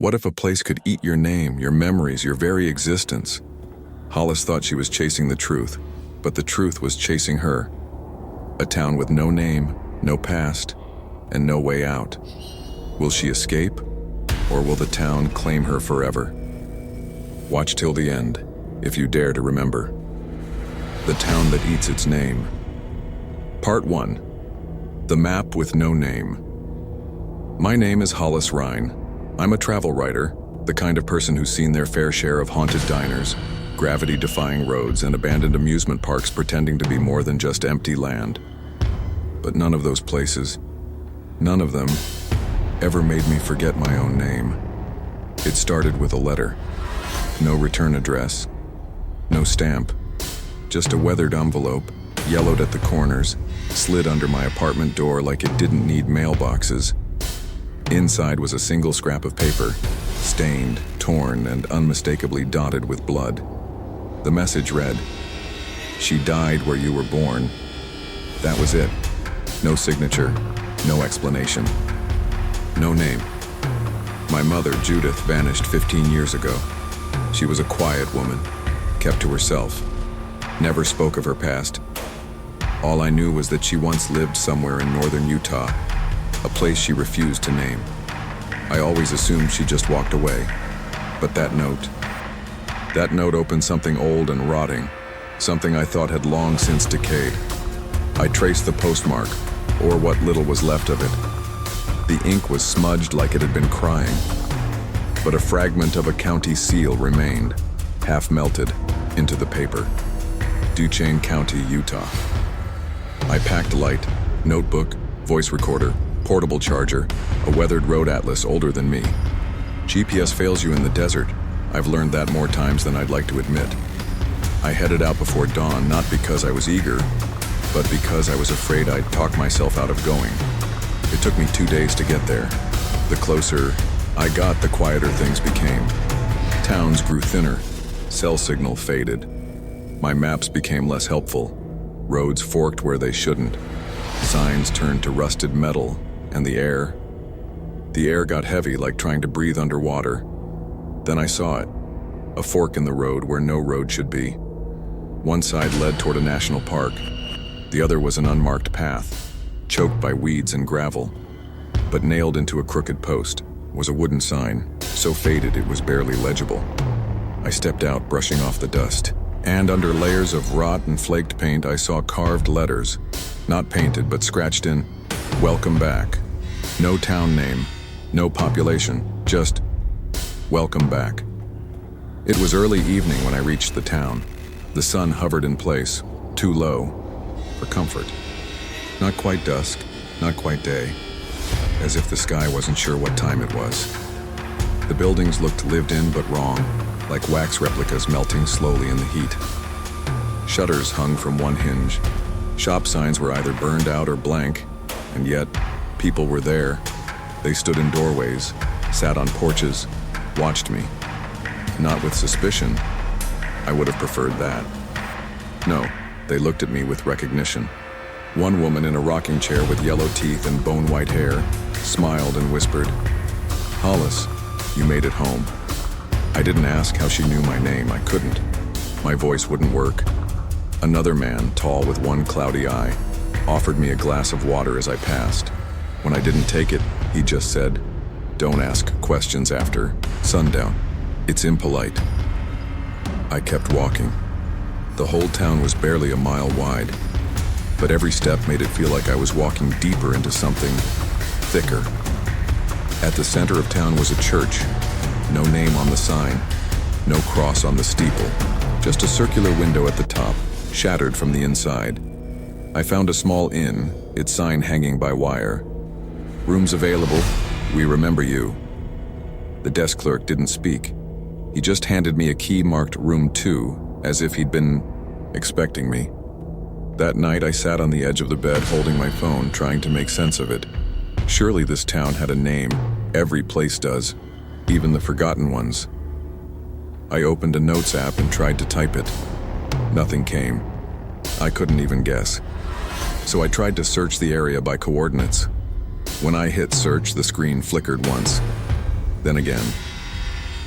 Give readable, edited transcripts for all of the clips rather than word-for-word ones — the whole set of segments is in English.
What if a place could eat your name, your memories, your very existence? Hollis thought she was chasing the truth, but the truth was chasing her. A town with no name, no past, and no way out. Will she escape, or will the town claim her forever? Watch till the end, if you dare to remember. The Town That Eats Its Name. Part 1. The Map with No Name. My name is Hollis Ryne. I'm a travel writer, the kind of person who's seen their fair share of haunted diners, gravity-defying roads, and abandoned amusement parks pretending to be more than just empty land. But none of those places, none of them, ever made me forget my own name. It started with a letter. No return address. No stamp. Just a weathered envelope, yellowed at the corners, slid under my apartment door like it didn't need mailboxes. Inside was a single scrap of paper, stained, torn, and unmistakably dotted with blood. The message read, "She died where you were born." That was it. No signature, no explanation, no name. My mother, Judith, vanished 15 years ago. She was a quiet woman, kept to herself, never spoke of her past. All I knew was that she once lived somewhere in northern Utah, a place she refused to name. I always assumed she just walked away. But that note opened something old and rotting, something I thought had long since decayed. I traced the postmark, or what little was left of it. The ink was smudged like it had been crying, but a fragment of a county seal remained, half melted into the paper. Duchesne County, Utah. I packed light, notebook, voice recorder, portable charger, a weathered road atlas older than me. GPS fails you in the desert. I've learned that more times than I'd like to admit. I headed out before dawn, not because I was eager, but because I was afraid I'd talk myself out of going. It took me 2 days to get there. The closer I got, the quieter things became. Towns grew thinner, cell signal faded. My maps became less helpful. Roads forked where they shouldn't. Signs turned to rusted metal, and the air got heavy, like trying to breathe underwater. Then I saw it, a fork in the road where no road should be. One side led toward a national park. The other was an unmarked path, choked by weeds and gravel. But nailed into a crooked post was a wooden sign, so faded it was barely legible. I stepped out, brushing off the dust, and under layers of rot and flaked paint I saw carved letters, not painted but scratched in, "Welcome back." No town name, no population, just "Welcome back." It was early evening when I reached the town. The sun hovered in place, too low for comfort. Not quite dusk, not quite day, as if the sky wasn't sure what time it was. The buildings looked lived in but wrong, like wax replicas melting slowly in the heat. Shutters hung from one hinge. Shop signs were either burned out or blank, and yet people were there. They stood in doorways, sat on porches, watched me. Not with suspicion. I would have preferred that. No, they looked at me with recognition. One woman in a rocking chair with yellow teeth and bone-white hair smiled and whispered, "Hollis, you made it home." I didn't ask how she knew my name. I couldn't. My voice wouldn't work. Another man, tall with one cloudy eye, offered me a glass of water as I passed. When I didn't take it, he just said, "Don't ask questions after sundown. It's impolite." I kept walking. The whole town was barely a mile wide, but every step made it feel like I was walking deeper into something thicker. At the center of town was a church. No name on the sign, no cross on the steeple, just a circular window at the top, shattered from the inside. I found a small inn, its sign hanging by wire. "Rooms available, we remember you." The desk clerk didn't speak. He just handed me a key marked Room 2, as if he'd been expecting me. That night I sat on the edge of the bed holding my phone, trying to make sense of it. Surely this town had a name. Every place does, even the forgotten ones. I opened a notes app and tried to type it. Nothing came. I couldn't even guess. So I tried to search the area by coordinates. When I hit search, the screen flickered once. Then again,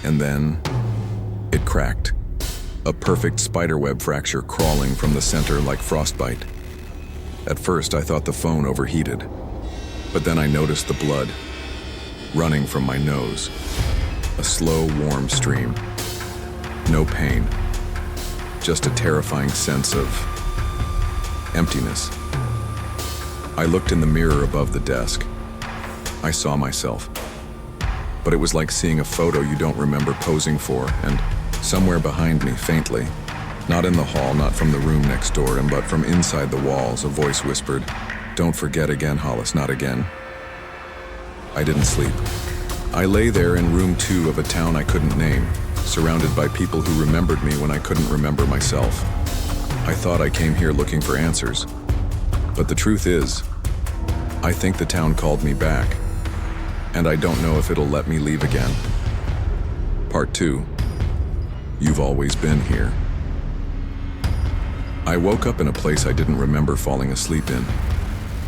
And then it cracked. A perfect spiderweb fracture crawling from the center like frostbite. At first, I thought the phone overheated, but then I noticed the blood running from my nose. A slow, warm stream. No pain, just a terrifying sense of emptiness. I looked in the mirror above the desk. I saw myself. But it was like seeing a photo you don't remember posing for, and somewhere behind me, faintly, not in the hall, not from the room next door, but from inside the walls, a voice whispered, "Don't forget again, Hollis, not again." I didn't sleep. I lay there in room 2 of a town I couldn't name, surrounded by people who remembered me when I couldn't remember myself. I thought I came here looking for answers. But the truth is, I think the town called me back, and I don't know if it'll let me leave again. Part 2. You've always been here. I woke up in a place I didn't remember falling asleep in.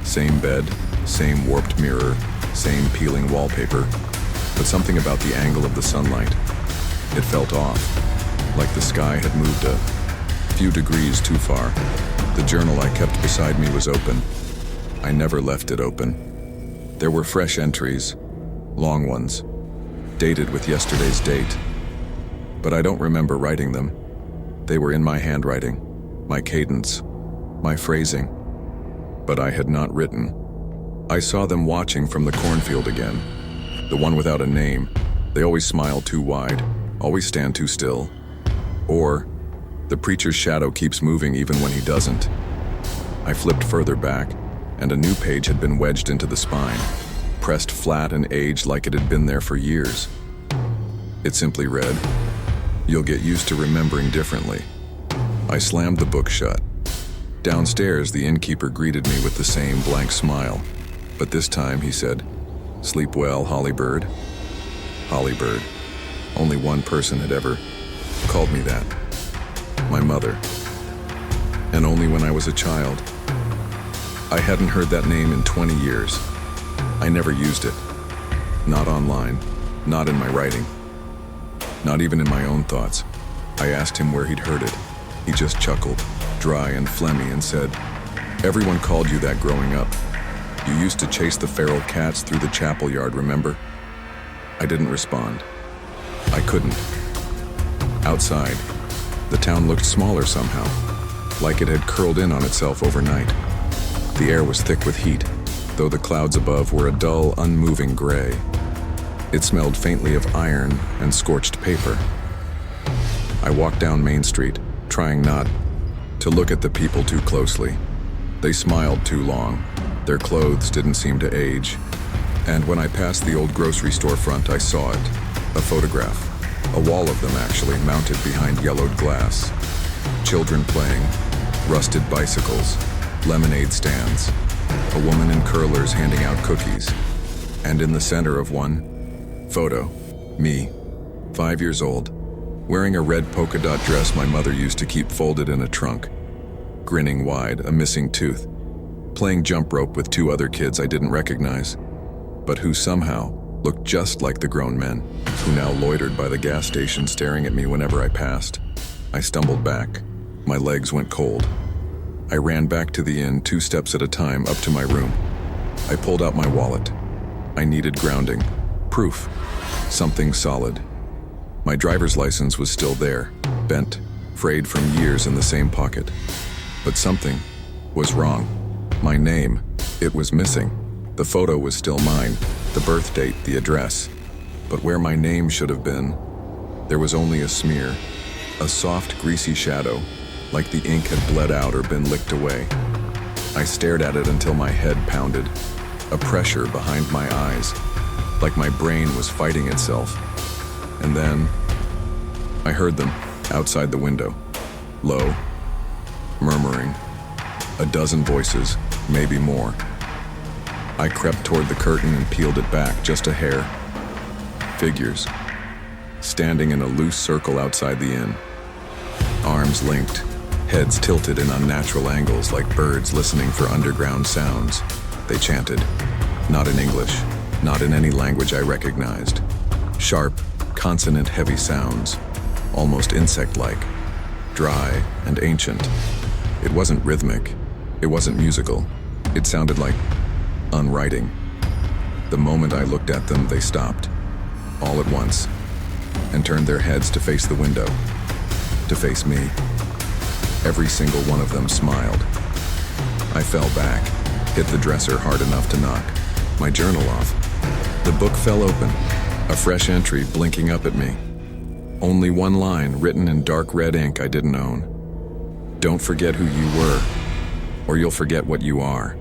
Same bed, same warped mirror, same peeling wallpaper, but something about the angle of the sunlight. It felt off, like the sky had moved a few degrees too far. The journal I kept beside me was open. I never left it open. There were fresh entries, long ones, dated with yesterday's date. But I don't remember writing them. They were in my handwriting, my cadence, my phrasing. But I had not written. I saw them watching from the cornfield again. The one without a name. They always smile too wide, always stand too still. Or, the preacher's shadow keeps moving even when he doesn't. I flipped further back, and a new page had been wedged into the spine, pressed flat and aged like it had been there for years. It simply read, "You'll get used to remembering differently." I slammed the book shut. Downstairs, the innkeeper greeted me with the same blank smile, but this time he said, "Sleep well, Hollybird." Hollybird. Only one person had ever called me that. My mother. And only when I was a child. I hadn't heard that name in 20 years. I never used it. Not online, not in my writing, not even in my own thoughts. I asked him where he'd heard it. He just chuckled, dry and phlegmy, and said, "Everyone called you that growing up. You used to chase the feral cats through the chapel yard, remember?" I didn't respond. I couldn't. Outside, the town looked smaller somehow, like it had curled in on itself overnight. The air was thick with heat, though the clouds above were a dull, unmoving gray. It smelled faintly of iron and scorched paper. I walked down Main Street, trying not to look at the people too closely. They smiled too long. Their clothes didn't seem to age. And when I passed the old grocery store front, I saw it. A photograph. A wall of them, actually, mounted behind yellowed glass. Children playing, rusted bicycles, lemonade stands, a woman in curlers handing out cookies, and in the center of one photo, me, 5 years old, wearing a red polka dot dress my mother used to keep folded in a trunk, grinning wide, a missing tooth, playing jump rope with 2 other kids I didn't recognize, but who somehow looked just like the grown men, who now loitered by the gas station staring at me whenever I passed. I stumbled back. My legs went cold. I ran back to the inn 2 steps at a time up to my room. I pulled out my wallet. I needed grounding. Proof. Something solid. My driver's license was still there, bent, frayed from years in the same pocket. But something was wrong. My name, it was missing. The photo was still mine, the birth date, the address. But where my name should have been, there was only a smear, a soft, greasy shadow, like the ink had bled out or been licked away. I stared at it until my head pounded, a pressure behind my eyes, like my brain was fighting itself. And then, I heard them outside the window, low, murmuring, a dozen voices, maybe more. I crept toward the curtain and peeled it back just a hair. Figures, standing in a loose circle outside the inn. Arms linked, heads tilted in unnatural angles like birds listening for underground sounds. They chanted, not in English, not in any language I recognized. Sharp, consonant-heavy sounds, almost insect-like, dry and ancient. It wasn't rhythmic, it wasn't musical. It sounded like unwriting. The moment I looked at them, they stopped, all at once, and turned their heads to face the window, to face me. Every single one of them smiled. I fell back, hit the dresser hard enough to knock my journal off. The book fell open, a fresh entry blinking up at me. Only one line written in dark red ink I didn't own. Don't forget who you were, or you'll forget what you are.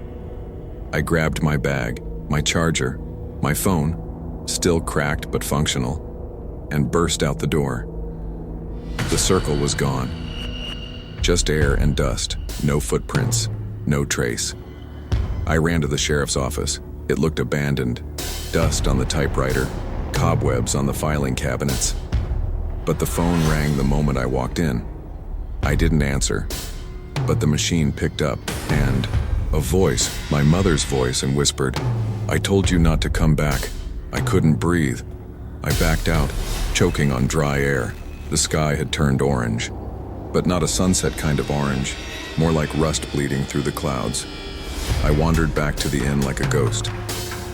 I grabbed my bag, my charger, my phone, still cracked but functional, and burst out the door. The circle was gone. Just air and dust, no footprints, no trace. I ran to the sheriff's office. It looked abandoned. Dust on the typewriter, cobwebs on the filing cabinets. But the phone rang the moment I walked in. I didn't answer, but the machine picked up, and a voice, my mother's voice, and whispered, "I told you not to come back." I couldn't breathe. I backed out, choking on dry air. The sky had turned orange, but not a sunset kind of orange, more like rust bleeding through the clouds. I wandered back to the inn like a ghost.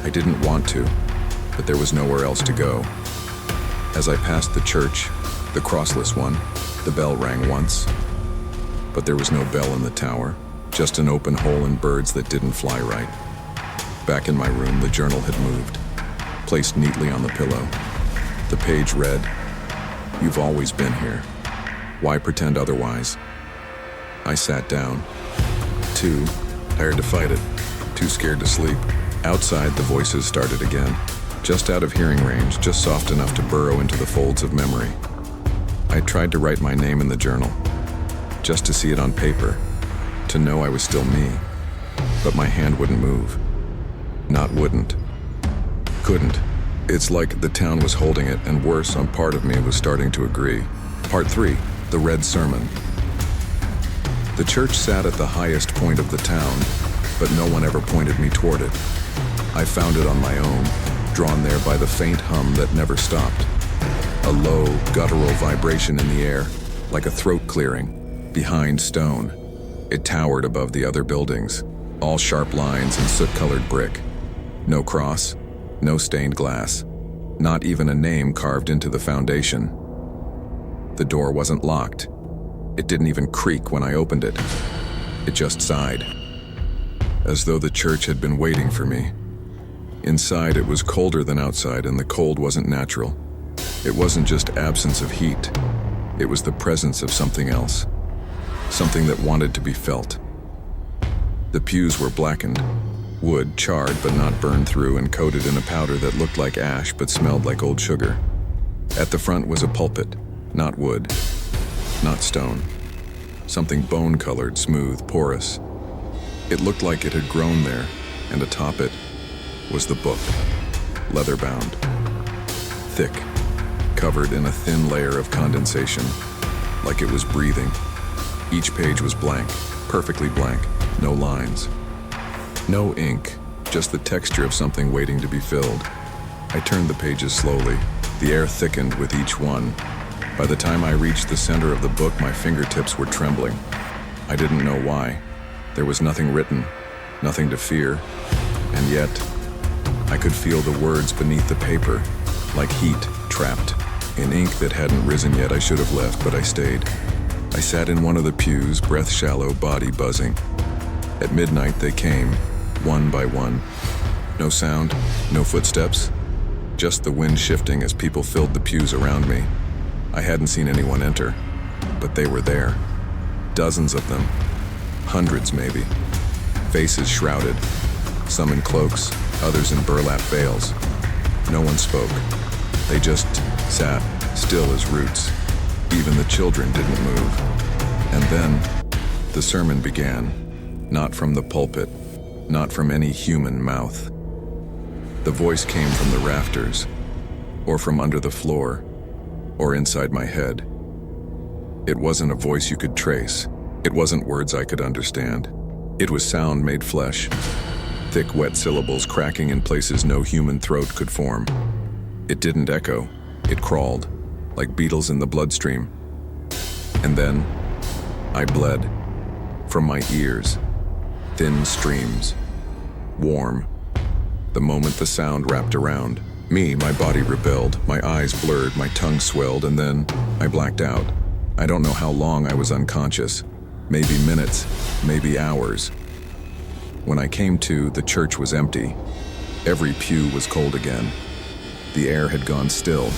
I didn't want to, but there was nowhere else to go. As I passed the church, the crossless one, the bell rang once. But there was no bell in the tower, just an open hole and birds that didn't fly right. Back in my room, the journal had moved, placed neatly on the pillow. The page read, "You've always been here. Why pretend otherwise?" I sat down. Too tired to fight it, too scared to sleep. Outside, the voices started again, just out of hearing range, just soft enough to burrow into the folds of memory. I tried to write my name in the journal, just to see it on paper, to know I was still me. But my hand wouldn't move. Not wouldn't. Couldn't. It's like the town was holding it, and worse, some part of me was starting to agree. Part 3, the Red Sermon. The church sat at the highest point of the town, but no one ever pointed me toward it. I found it on my own, drawn there by the faint hum that never stopped. A low, guttural vibration in the air, like a throat clearing, behind stone. It towered above the other buildings, all sharp lines and soot-colored brick. No cross, no stained glass, not even a name carved into the foundation. The door wasn't locked. It didn't even creak when I opened it. It just sighed, as though the church had been waiting for me. Inside, it was colder than outside, and the cold wasn't natural. It wasn't just absence of heat. It was the presence of something else, something that wanted to be felt. The pews were blackened, wood charred but not burned through and coated in a powder that looked like ash but smelled like old sugar. At the front was a pulpit, not wood, not stone. Something bone-colored, smooth, porous. It looked like it had grown there, and atop it was the book, leather-bound, thick, covered in a thin layer of condensation, like it was breathing. Each page was blank, perfectly blank, no lines. No ink, just the texture of something waiting to be filled. I turned the pages slowly. The air thickened with each one. By the time I reached the center of the book, my fingertips were trembling. I didn't know why. There was nothing written, nothing to fear, and yet I could feel the words beneath the paper, like heat trapped in ink that hadn't risen yet. I should have left, but I stayed. I sat in one of the pews, breath shallow, body buzzing. At midnight they came, one by one. No sound, no footsteps, just the wind shifting as people filled the pews around me. I hadn't seen anyone enter, but they were there. Dozens of them, hundreds maybe. Faces shrouded, some in cloaks, others in burlap veils. No one spoke. They just sat, still as roots. Even the children didn't move. And then the sermon began, not from the pulpit, not from any human mouth. The voice came from the rafters, or from under the floor, or inside my head. It wasn't a voice you could trace. It wasn't words I could understand. It was sound made flesh, thick, wet syllables cracking in places no human throat could form. It didn't echo. It crawled, like beetles in the bloodstream. And then, I bled. From my ears, thin streams. Warm. The moment the sound wrapped around me, my body rebelled, my eyes blurred, my tongue swelled, and then I blacked out. I don't know how long I was unconscious. Maybe minutes, maybe hours. When I came to, the church was empty. Every pew was cold again. The air had gone still.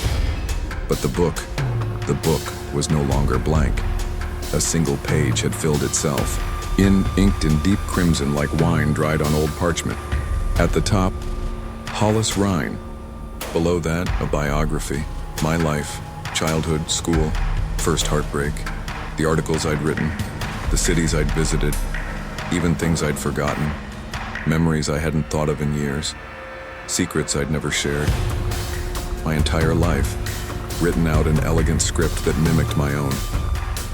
But the book was no longer blank. A single page had filled itself, inked in deep crimson like wine dried on old parchment. At the top, Hollis Ryne. Below that, a biography. My life, childhood, school, first heartbreak, the articles I'd written, the cities I'd visited, even things I'd forgotten, memories I hadn't thought of in years, secrets I'd never shared. My entire life, written out in elegant script that mimicked my own.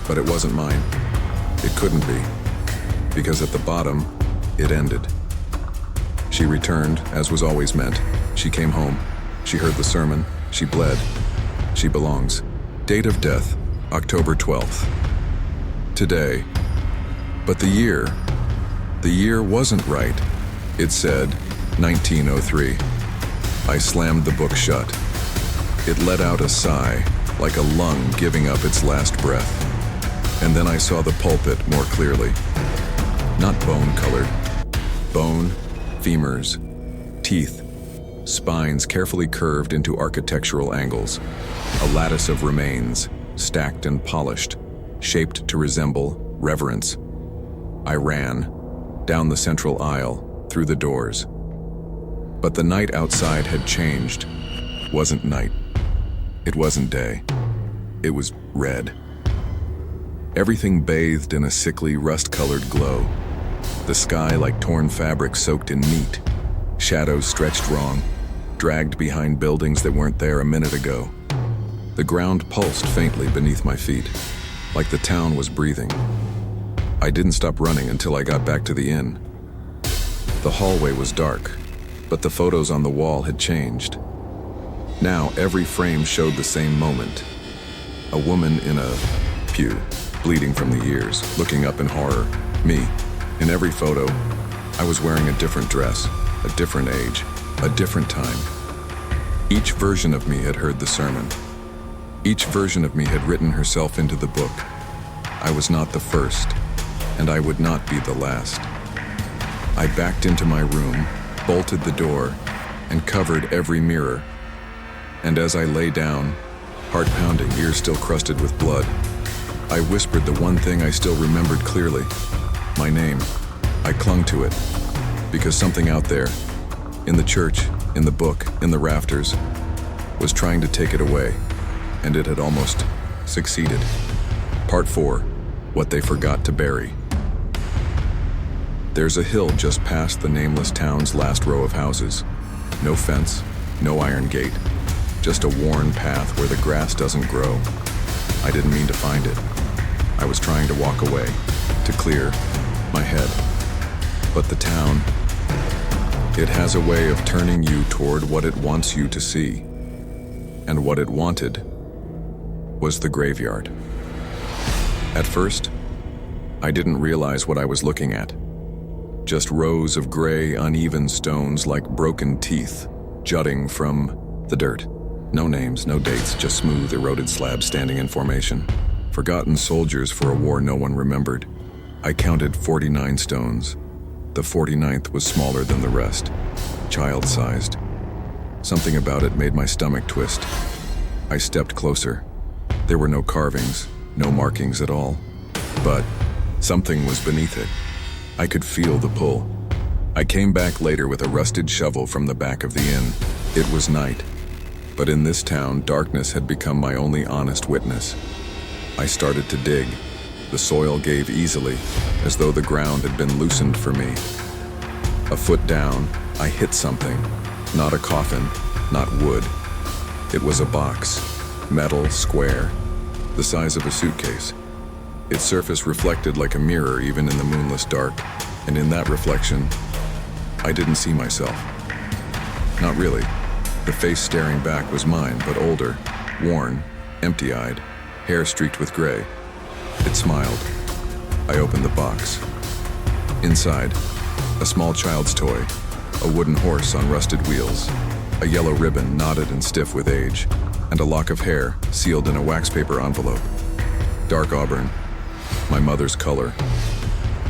But it wasn't mine. It couldn't be, because at the bottom, it ended. She returned, as was always meant. She came home. She heard the sermon. She bled. She belongs. Date of death, October 12th. Today. But the year wasn't right. It said 1903. I slammed the book shut. It let out a sigh, like a lung giving up its last breath. And then I saw the pulpit more clearly. Not bone-colored. Bone, femurs, teeth, spines carefully curved into architectural angles. A lattice of remains, stacked and polished, shaped to resemble reverence. I ran, down the central aisle, through the doors. But the night outside had changed. Wasn't night. It wasn't day. It was red. Everything bathed in a sickly, rust-colored glow. The sky like torn fabric soaked in meat. Shadows stretched wrong, dragged behind buildings that weren't there a minute ago. The ground pulsed faintly beneath my feet, like the town was breathing. I didn't stop running until I got back to the inn. The hallway was dark, but the photos on the wall had changed. Now every frame showed the same moment. A woman in a pew, bleeding from the ears, looking up in horror. Me. In every photo, I was wearing a different dress, a different age, a different time. Each version of me had heard the sermon. Each version of me had written herself into the book. I was not the first, and I would not be the last. I backed into my room, bolted the door, and covered every mirror. And as I lay down, heart pounding, ears still crusted with blood, I whispered the one thing I still remembered clearly. My name. I clung to it, because something out there, in the church, in the book, in the rafters, was trying to take it away, and it had almost succeeded. Part 4, What They Forgot to Bury. There's a hill just past the nameless town's last row of houses. No fence, no iron gate, just a worn path where the grass doesn't grow. I didn't mean to find it. I was trying to walk away, to clear my head. But the town, it has a way of turning you toward what it wants you to see. And what it wanted was the graveyard. At first, I didn't realize what I was looking at. Just rows of gray, uneven stones like broken teeth jutting from the dirt. No names, no dates, just smooth, eroded slabs standing in formation. Forgotten soldiers for a war no one remembered. I counted 49 stones. The 49th was smaller than the rest, child-sized. Something about it made my stomach twist. I stepped closer. There were no carvings, no markings at all. But something was beneath it. I could feel the pull. I came back later with a rusted shovel from the back of the inn. It was night. But in this town, darkness had become my only honest witness. I started to dig. The soil gave easily, as though the ground had been loosened for me. A foot down, I hit something. Not a coffin, not wood. It was a box, metal, square, the size of a suitcase. Its surface reflected like a mirror even in the moonless dark, and in that reflection, I didn't see myself. Not really. The face staring back was mine, but older, worn, empty-eyed, hair streaked with gray. It smiled. I opened the box. Inside, a small child's toy, a wooden horse on rusted wheels, a yellow ribbon knotted and stiff with age, and a lock of hair sealed in a wax paper envelope. Dark auburn, my mother's color.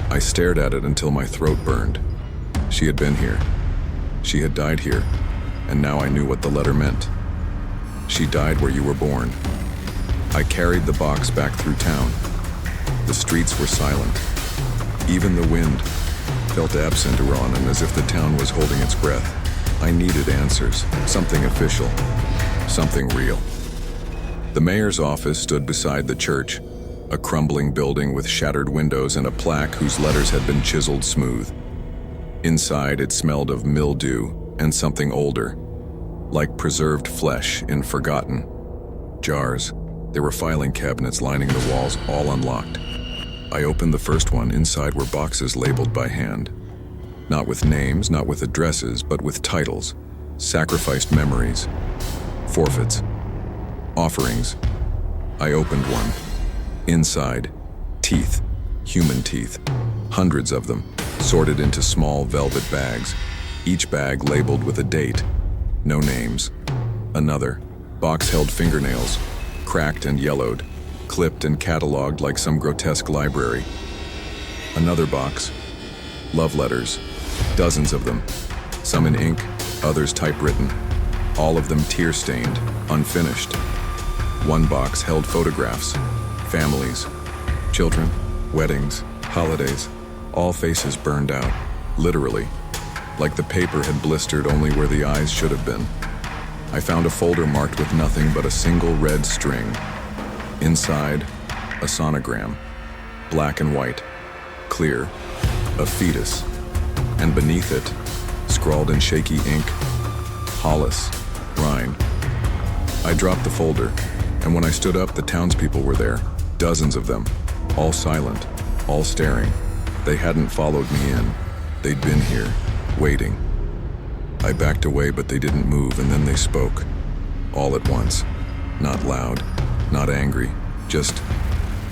I stared at it until my throat burned. She had been here. She had died here, and now I knew what the letter meant. She died where you were born. I carried the box back through town. The streets were silent. Even the wind felt absent around, and as if the town was holding its breath. I needed answers, something official, something real. The mayor's office stood beside the church, a crumbling building with shattered windows and a plaque whose letters had been chiseled smooth. Inside, it smelled of mildew and something older, like preserved flesh in forgotten jars. There were filing cabinets lining the walls, all unlocked. I opened the first one. Inside were boxes labeled by hand. Not with names, not with addresses, but with titles. Sacrificed memories, forfeits, offerings. I opened one. Inside, teeth, human teeth, hundreds of them, sorted into small velvet bags, each bag labeled with a date, no names. Another box held fingernails, cracked and yellowed, clipped and cataloged like some grotesque library. Another box, love letters, dozens of them, some in ink, others typewritten, all of them tear-stained, unfinished. One box held photographs, families, children, weddings, holidays, all faces burned out, literally, like the paper had blistered only where the eyes should have been. I found a folder marked with nothing but a single red string. Inside, a sonogram, black and white, clear, a fetus, and beneath it, scrawled in shaky ink, Hollis Ryne. I dropped the folder, and when I stood up, the townspeople were there, dozens of them, all silent, all staring. They hadn't followed me in. They'd been here, waiting. I backed away, but they didn't move, and then they spoke, all at once, not loud, not angry, just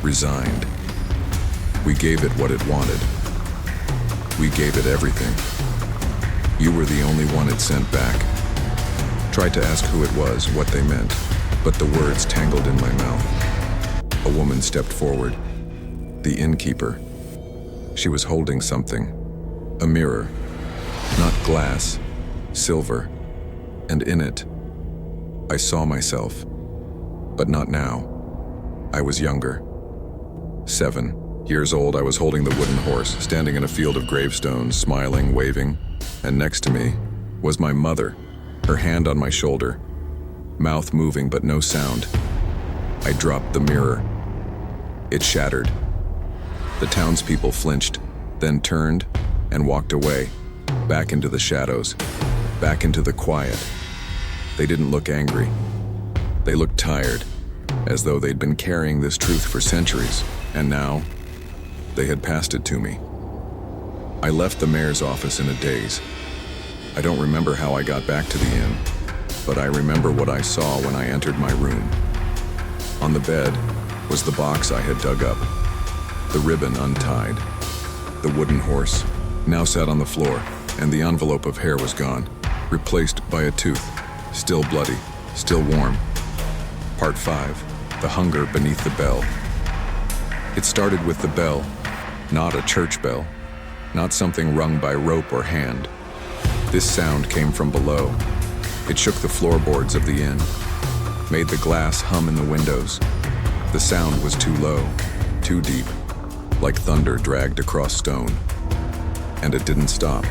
resigned. We gave it what it wanted. We gave it everything. You were the only one it sent back. Tried to ask who it was, what they meant, but the words tangled in my mouth. A woman stepped forward. The innkeeper. She was holding something. A mirror. Not glass, silver. And in it, I saw myself. But not now. I was younger. 7 years old, I was holding the wooden horse, standing in a field of gravestones, smiling, waving, and next to me was my mother, her hand on my shoulder, mouth moving but no sound. I dropped the mirror. It shattered. The townspeople flinched, then turned and walked away, back into the shadows, back into the quiet. They didn't look angry. They looked tired, as though they'd been carrying this truth for centuries, and now they had passed it to me. I left the mayor's office in a daze. I don't remember how I got back to the inn, but I remember what I saw when I entered my room. On the bed was the box I had dug up, the ribbon untied. The wooden horse now sat on the floor, and the envelope of hair was gone, replaced by a tooth, still bloody, still warm. Part 5, the hunger beneath the bell. It started with the bell, not a church bell, not something rung by rope or hand. This sound came from below. It shook the floorboards of the inn, made the glass hum in the windows. The sound was too low, too deep, like thunder dragged across stone. And it didn't stop.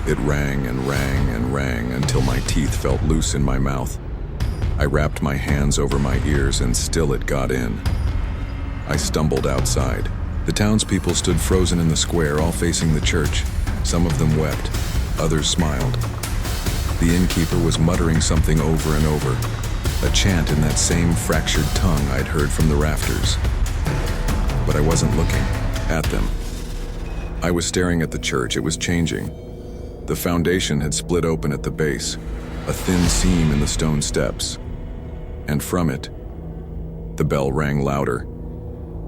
It rang and rang and rang until my teeth felt loose in my mouth. I wrapped my hands over my ears and still it got in. I stumbled outside. The townspeople stood frozen in the square, all facing the church. Some of them wept, others smiled. The innkeeper was muttering something over and over, a chant in that same fractured tongue I'd heard from the rafters. But I wasn't looking at them. I was staring at the church. It was changing. The foundation had split open at the base, a thin seam in the stone steps. and from it, the bell rang louder.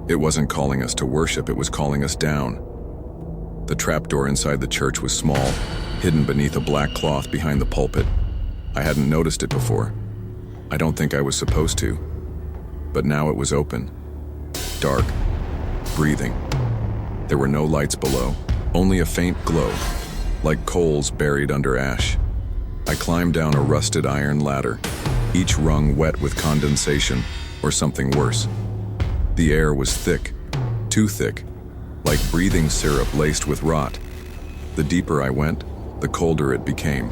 It wasn't calling us to worship, it was calling us down. The trapdoor inside the church was small, hidden beneath a black cloth behind the pulpit. I hadn't noticed it before. I don't think I was supposed to. But now it was open. Dark. Breathing. There were no lights below, only a faint glow, like coals buried under ash. I climbed down a rusted iron ladder, each rung wet with condensation, or something worse. The air was thick, too thick, like breathing syrup laced with rot. The deeper I went, the colder it became,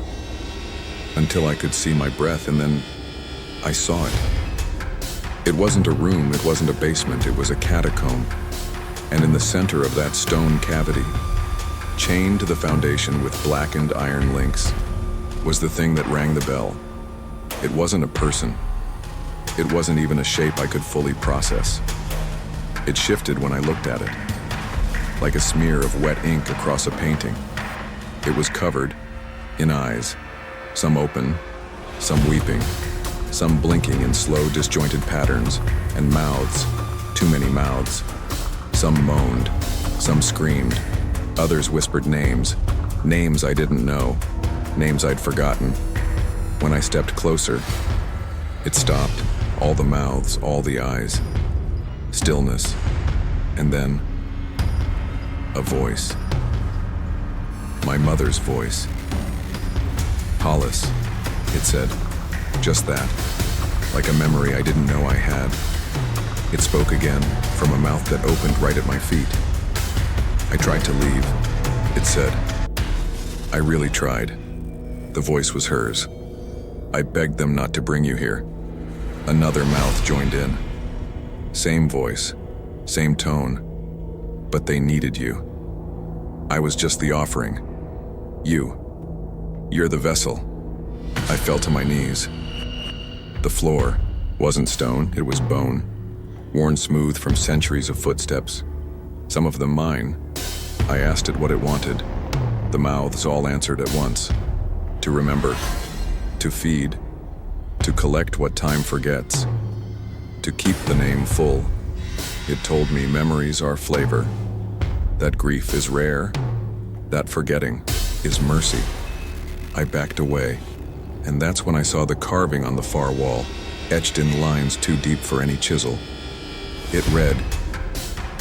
until I could see my breath, and then I saw it. It wasn't a room, it wasn't a basement, it was a catacomb. And in the center of that stone cavity, chained to the foundation with blackened iron links, was the thing that rang the bell. It wasn't a person. It wasn't even a shape I could fully process. It shifted when I looked at it, like a smear of wet ink across a painting. It was covered in eyes, some open, some weeping, some blinking in slow, disjointed patterns, and mouths, too many mouths. Some moaned, some screamed, others whispered names I didn't know, names I'd forgotten. When I stepped closer, it stopped, all the mouths, all the eyes. Stillness, and then a voice. My mother's voice. Hollis, it said. Just that, like a memory I didn't know I had. It spoke again, from a mouth that opened right at my feet. I tried to leave. It said, I really tried. The voice was hers. I begged them not to bring you here. Another mouth joined in. Same voice, same tone, but they needed you. I was just the offering. You're the vessel. I fell to my knees. The floor wasn't stone, it was bone, worn smooth from centuries of footsteps, some of them mine. I asked it what it wanted. The mouths all answered at once. To remember, to feed, to collect what time forgets, to keep the name full. It told me memories are flavor, that grief is rare, that forgetting is mercy. I backed away, and that's when I saw the carving on the far wall, etched in lines too deep for any chisel. It read,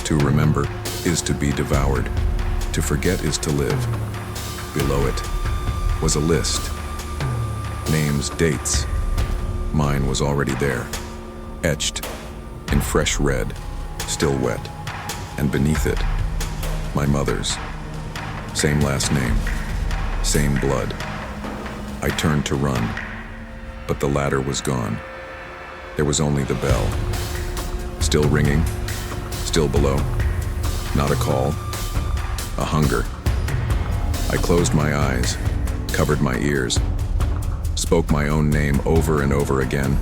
to remember is to be devoured, to forget is to live. Below it was a list, names, dates. Mine was already there, etched in fresh red, still wet, and beneath it, my mother's. Same last name, same blood. I turned to run, but the ladder was gone. There was only the bell. Still ringing, still below. Not a call, a hunger. I closed my eyes, covered my ears, spoke my own name over and over again.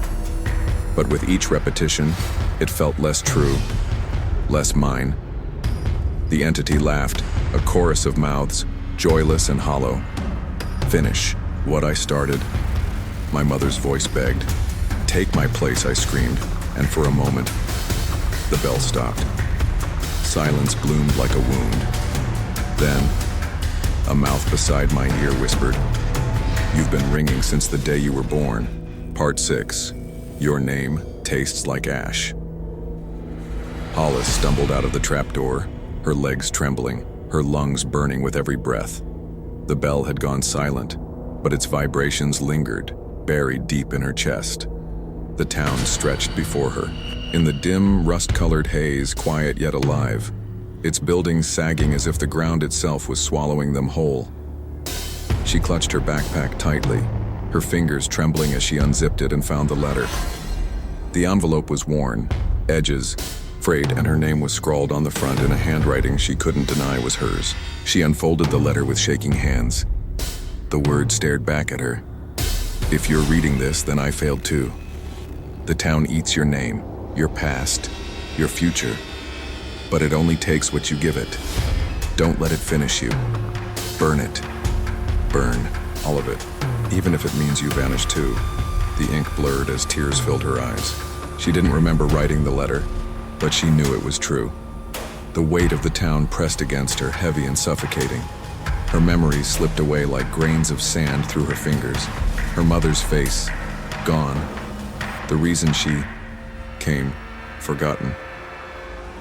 But with each repetition, it felt less true, less mine. The entity laughed, a chorus of mouths, joyless and hollow. Finish what I started. My mother's voice begged. Take my place, I screamed, and for a moment, the bell stopped. Silence bloomed like a wound. Then, a mouth beside my ear whispered, You've been ringing since the day you were born. Part 6. Your name tastes like ash. Hollis stumbled out of the trapdoor, her legs trembling, her lungs burning with every breath. The bell had gone silent, but its vibrations lingered, buried deep in her chest. The town stretched before her, in the dim, rust-colored haze, quiet yet alive, its buildings sagging as if the ground itself was swallowing them whole. She clutched her backpack tightly, her fingers trembling as she unzipped it and found the letter. The envelope was worn, edges frayed, and her name was scrawled on the front in a handwriting she couldn't deny was hers. She unfolded the letter with shaking hands. The words stared back at her. If you're reading this, then I failed too. The town eats your name, your past, your future, but it only takes what you give it. Don't let it finish you. Burn it. Burn all of it, even if it means you vanish too. The ink blurred as tears filled her eyes. She didn't remember writing the letter, but she knew it was true. The weight of the town pressed against her, heavy and suffocating. Her memories slipped away like grains of sand through her fingers. Her mother's face, gone. The reason she came, forgotten.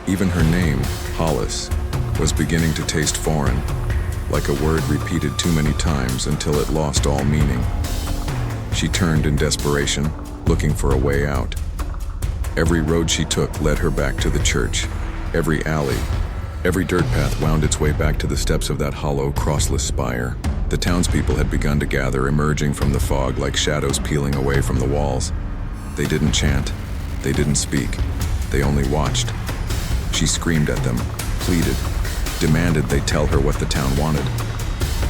Even her name, Hollis, was beginning to taste foreign, like a word repeated too many times until it lost all meaning. She turned in desperation, looking for a way out. Every road she took led her back to the church. Every alley, every dirt path wound its way back to the steps of that hollow, crossless spire. The townspeople had begun to gather, emerging from the fog like shadows peeling away from the walls. They didn't chant, they didn't speak, they only watched. She screamed at them, pleaded, demanded they tell her what the town wanted.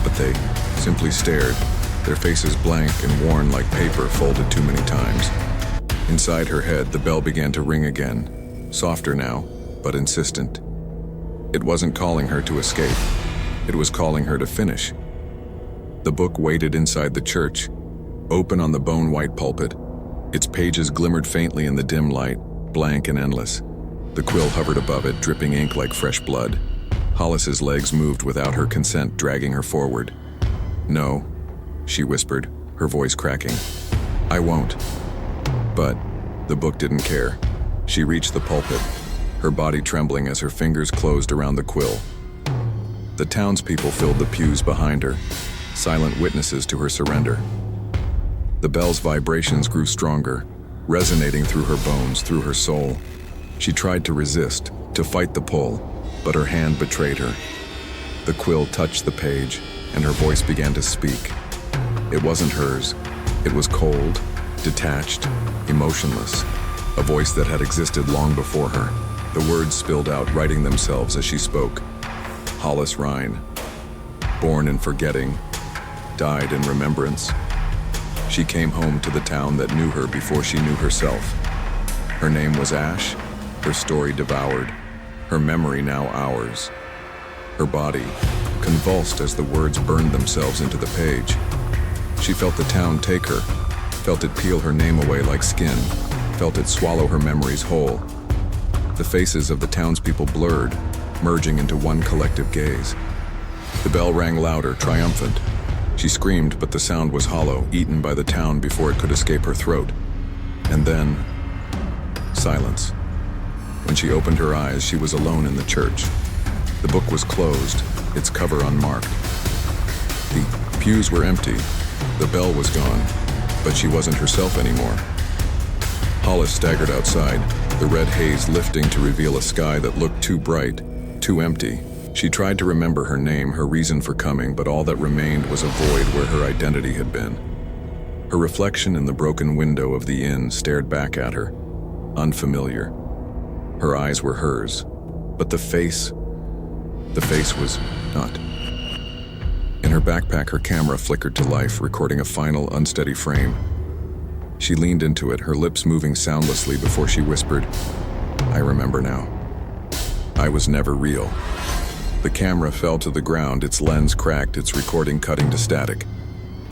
But they simply stared, their faces blank and worn like paper folded too many times. Inside her head, the bell began to ring again, softer now, but insistent. It wasn't calling her to escape. It was calling her to finish. The book waited inside the church, open on the bone-white pulpit. Its pages glimmered faintly in the dim light, blank and endless. The quill hovered above it, dripping ink like fresh blood. Hollis's legs moved without her consent, dragging her forward. "No," she whispered, her voice cracking. "I won't." But the book didn't care. She reached the pulpit, her body trembling as her fingers closed around the quill. The townspeople filled the pews behind her, silent witnesses to her surrender. The bell's vibrations grew stronger, resonating through her bones, through her soul. She tried to resist, to fight the pull, but her hand betrayed her. The quill touched the page, and her voice began to speak. It wasn't hers. It was cold, detached, emotionless, a voice that had existed long before her. The words spilled out, writing themselves as she spoke. Hollis Ryne, born in forgetting, died in remembrance. She came home to the town that knew her before she knew herself. Her name was Ash, her story devoured, her memory now ours. Her body convulsed as the words burned themselves into the page. She felt the town take her, felt it peel her name away like skin, felt it swallow her memories whole. The faces of the townspeople blurred, merging into one collective gaze. The bell rang louder, triumphant. She screamed, but the sound was hollow, eaten by the town before it could escape her throat. And then, silence. When she opened her eyes, she was alone in the church. The book was closed, its cover unmarked. The pews were empty, the bell was gone, but she wasn't herself anymore. Hollis staggered outside, the red haze lifting to reveal a sky that looked too bright, too empty. She tried to remember her name, her reason for coming, but all that remained was a void where her identity had been. Her reflection in the broken window of the inn stared back at her, unfamiliar. Her eyes were hers, but the face was not. In her backpack, her camera flickered to life, recording a final, unsteady frame. She leaned into it, her lips moving soundlessly before she whispered, "I remember now. I was never real." The camera fell to the ground, its lens cracked, its recording cutting to static.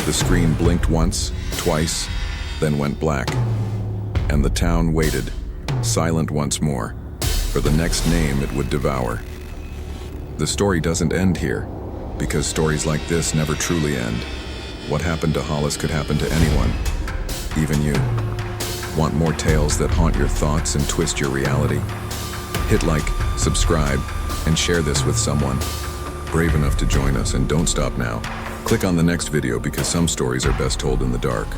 The screen blinked once, twice, then went black. And the town waited, silent once more, for the next name it would devour. The story doesn't end here, because stories like this never truly end. What happened to Hollis could happen to anyone, even you. Want more tales that haunt your thoughts and twist your reality? Hit like, subscribe, and share this with someone brave enough to join us, and don't stop now. Click on the next video because some stories are best told in the dark.